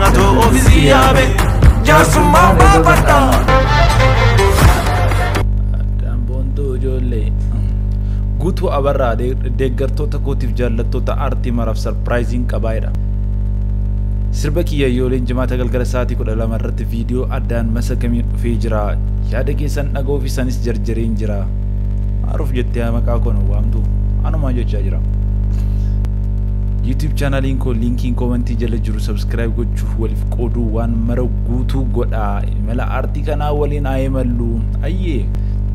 Nato ofisiyabe Jasumma babata Damboontu ijoollee guutuu abarraa deeggartoota kootiif jaallattoota aartii maraaf sarpiraayiziin qabaayedha. Sirba kiyya yooleen jimaata galgala sa'aatii 12 irratti viidiyoo addaan masakamiin dhufee jira. Yaada keessan dhaga'uuf isanis jarjareen jira. Maaruuf jettee maqaa koon waamtu anumaa jechaa jira. YouTube channeliin koo linkiin komentii jala jiru subscribe gochuuf waliif qooduu waan mara guutuu godhaa. Imala aartii kanaa waliin haa imallu. Ayyee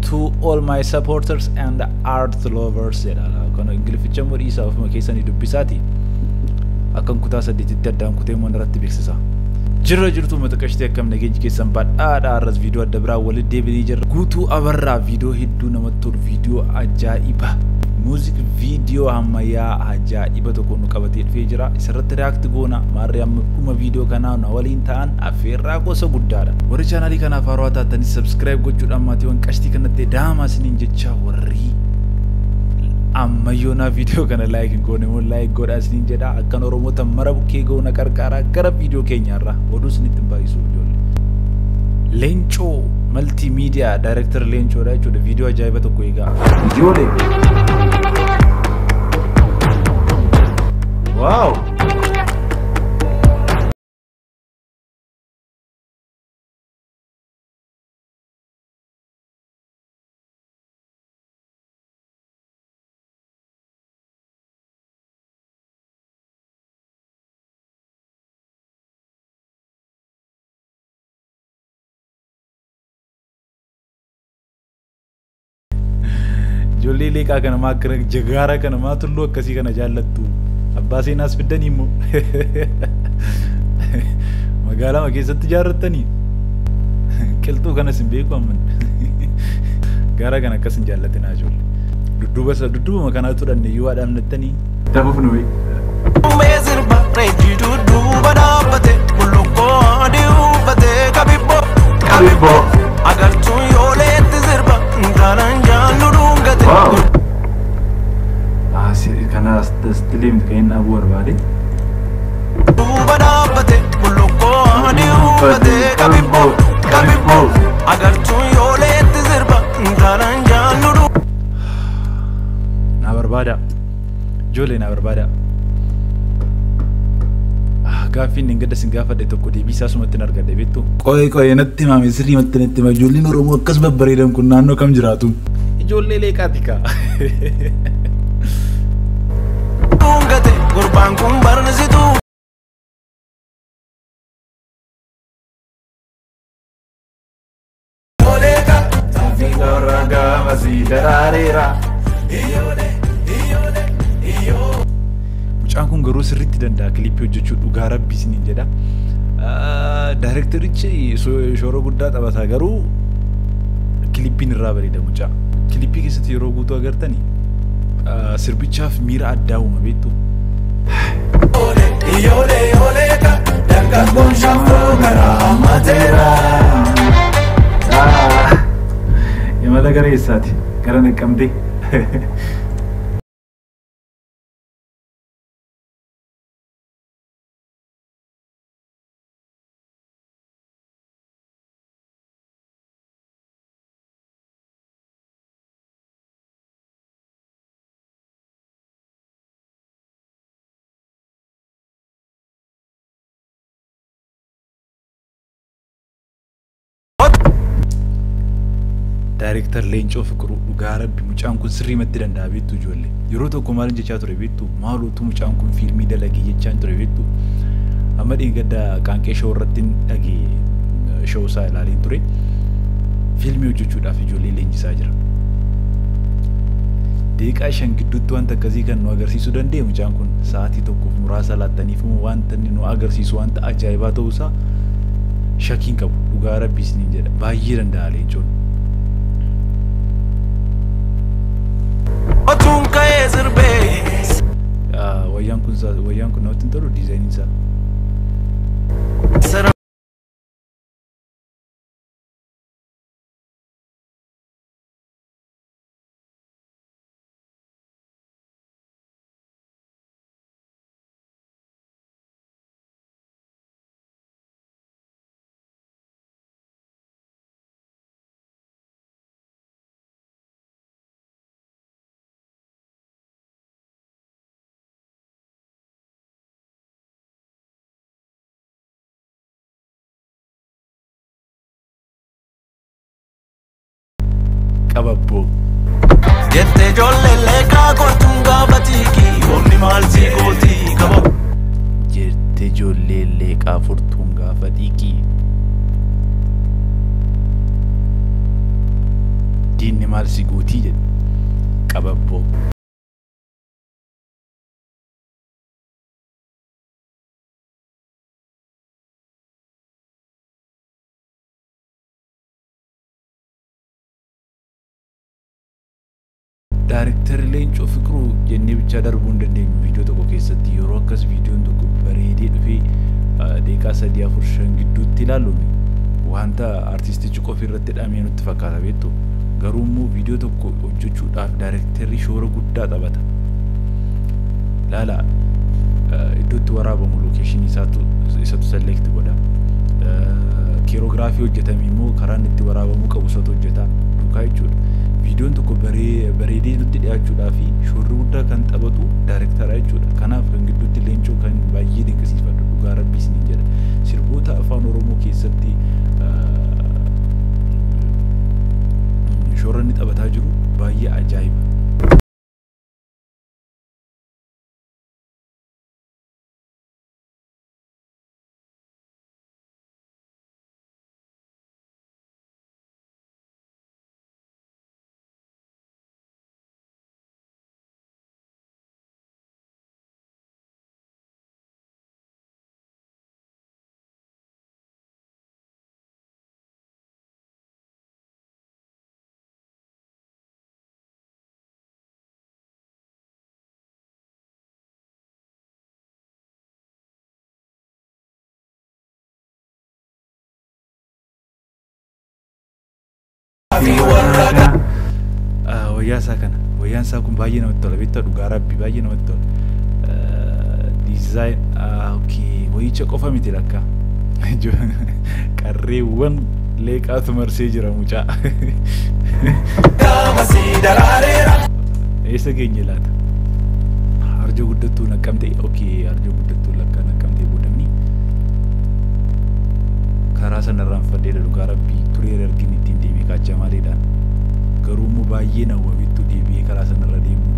to all my supporters and art lovers jedha. Kana ingilificha mudhiisaa ofuma keessanii dubbisaati. Akan kutaa saddeetitti addaan kutee irratti beeksisa. Jirra jirtu mata qashtii akkam nageenyi keessan badhaadhaa irras viidiyoo adda biraa walitti deebi'ee jirra. Guutuu abarraa viidiyoo hedduu namatti tolu viidiyoo ajaa'iba. Muuziq viidiyoo ammayyaa ajaa'iba tokko nu qabatee dhufee jira. Isarratti react goona maarree amma dhuma viidiyoo kanaa na waliin ta'an affeerraa gosa guddaadha. Warri chaanalii kanaaf haaraa taatanii subscribe gochuudhaan maatiiwwan qashtii kanatti daamaa isiniin jecha warri ammayyoonaa viidiyoo kana like goone moo like godhaa isiniin jedha. Akkan Oromoota mara bukkee goona qarqaaraa gara viidiyoo keenyaarra oduu isinitti baay'isuu ijoollee. Leencoo multimedia director Leencoodha jechuudha. Viidiyoo ajaa'iba tokko eegaa. Ijoollee. Wow. Ijoollee leeqaa kana maa akkana jagaara kana maa tulluu akkasii kana jaallattu. Abbaa seenaas fiddanii immoo magaalaa keessatti ijaarrattanii qilxuu kanas hin beeku amman gaara kana akkas hin jaallatinaa ijoollee. Dudduubuma kanaatu dhanne yoo dhaabnattanii dafuuf nu Umbee sirba reeji dudduuba dhaabbate Bullukkoo adii uffate kabibbo agartuun yooleetti sirba Ntaanaan jaallu dhungate Kanas stilim kain abu arbade. Duuba dhaabbate Bullukkoo adii uffate kabibbo agartuun yooleetti sirba Ntaanaan jaallu na barbaada ijoollee na barbaada. Gaaffiin hin gadda sin gaafadhe tokko deebii isaa sumatti hin argadhe beektu. Qo'ee natti himame sirrii matti natti hima ijoolleen Oromoo akkas babbareedan kun naannoo kam jiraatu? Ijoollee leeqaati kaa. Dhungate gurbaan kun barnisitu. Oleeka taafii dhoorragaa masii daraareera. Mucaan kun garuu sirriitti danda'a kilipii hojjechuu dhugaa rabbii isiniin jedha. Daayirekterichi shoora guddaa taphataa garuu kilipiin irraa bareeda mucaa. Kilipii keessatti yeroo guutuu agartanii sirbichaaf miira addaa uuma beektu. Oleeka dargaggoon shaafoo garaa ammateera. Imala gara eessaati? Gara Naqqamtee. Director Leencoo Fiqiruu dhugaa rabbi mucaan kun sirrii matti danda'a beektu ijoollee. Yeroo tokko maal jechaa ture beektu maaluutu mucaan kun fiilmii dalagee jechaa ture beektu. Amma dheengadda qaanqee shoo irratti dhagee shoo isaa ilaaliin ture. Fiilmii hojjechuudhaaf ijoollee leenjisaa jira. Deeqaa 5 gidduutti wanta akkasii kan nu agarsiisuu danda'e mucaan kun sa'aatii tokkoof muraasa laattaniif wanta inni nu agarsiisu wanta ajaa'ibaa ta'uusaa shakkiin qabu dhugaa rabbii isiniin jedha. Baay'ee danda'a Leencoon. Otuun ka'ee sirbee. Wayyaan kun namatti hin tolu diizaayiniin isaa. qababbo. Jette jolle leeka kortuun gaafatiki onni maal si gooti qababbo. Jette jolle leeka furtuun gaafatiki. Diinni maal si gooti jedhe qababbo. Director Leencoo Fiqiruu jennee bicha darbuu hin dandeenyu viidiyoo tokko keessatti yeroo akkas viidiyoon tokko bareedee dhufee daqiiqaa 3-4 gidduutti ilaaluun wanta artistichi qofa irratti hidhamee nutti fakkaata beektu. Garuu immoo viidiyoo tokko hojjechuudhaaf directorri shoora guddaa taphata. Laala iddootti waraabamu location isatu select godha. Kiroogiraafii hojjetame immoo karaan itti waraabamuu qabu isatu hojjeta duukaa jechuudha. Viidiyoon tokko bareedee nutti dhiyaachuudhaa fi shoorri guddaa kan taphatu daayirektara jechuudha. Kanaaf kan gidduutti Leencoo kan baay'ee dinqisiifadhu dhugaa rabbiis ni jedha. Sirboota afaan Oromoo keessatti shoora inni taphataa jiru baay'ee ajaa'iba. Wayyaa isaa kana wayyaan isaa kun baay'ee namatti tola beektaa dhugaa rabbii baay'ee namatti tola. Design okay wayyicha qofa miti lakka qarreewwan leeqaatu marsee jira mucaa. Eessa keenya laata? Arjoo guddattuu Naqqamtee okay arjoo guddattuu Naqqamtee boodamni karaa sanarraan fadheedha dhugaa rabbii turee argin ittiin deemee kaachaa maaliidhaan. Garuu immoo baay'ee nawwabittu deebi'ee karaa sanarra deemu.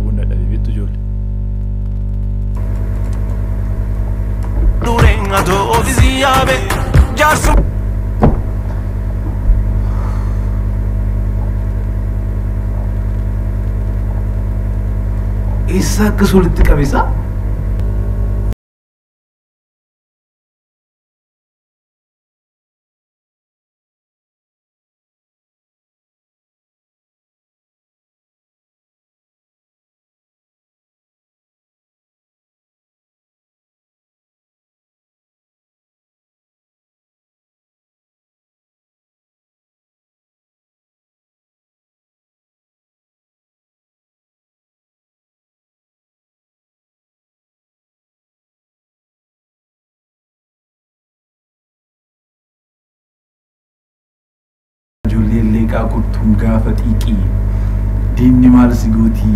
Bunda da bebetu jole Durenga do viziabe jarsu Isa kesulitan kabisa Leka kurtuun gaafa xiiqii diinni maal si gooti.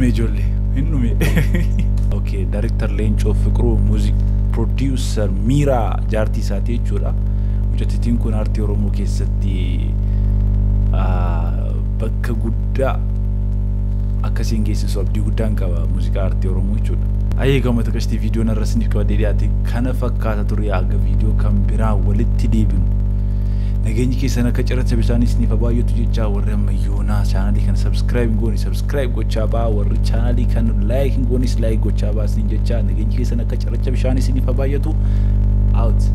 ijoollee hinnume. Okay, director Leencoo Fiqiruu, music producer Miiraa jaartii isaati jechuudha. Mucattiin kun aartii Oromoo keessatti bakka guddaa akkasiin geessisu abdii guddaan qaba muuziqaa aartii Oromoo jechuudha. Ayyee gamata qashtii viidiyoon irratti qabadee dhiyaate kana fakkaata ture aga viidiyoo kan biraa walitti deebinu. Nageenyi keessan akka cirracha bishaanii isiniif baay'atu jecha warri ammayyoonaa chaanalii kan subscribe gooni subscribe gochaa baa warri chaanalii kan like goonis like gochaa baa isin jecha nageenyi keessan akka cirracha bishaanii isiniif baay'atu out.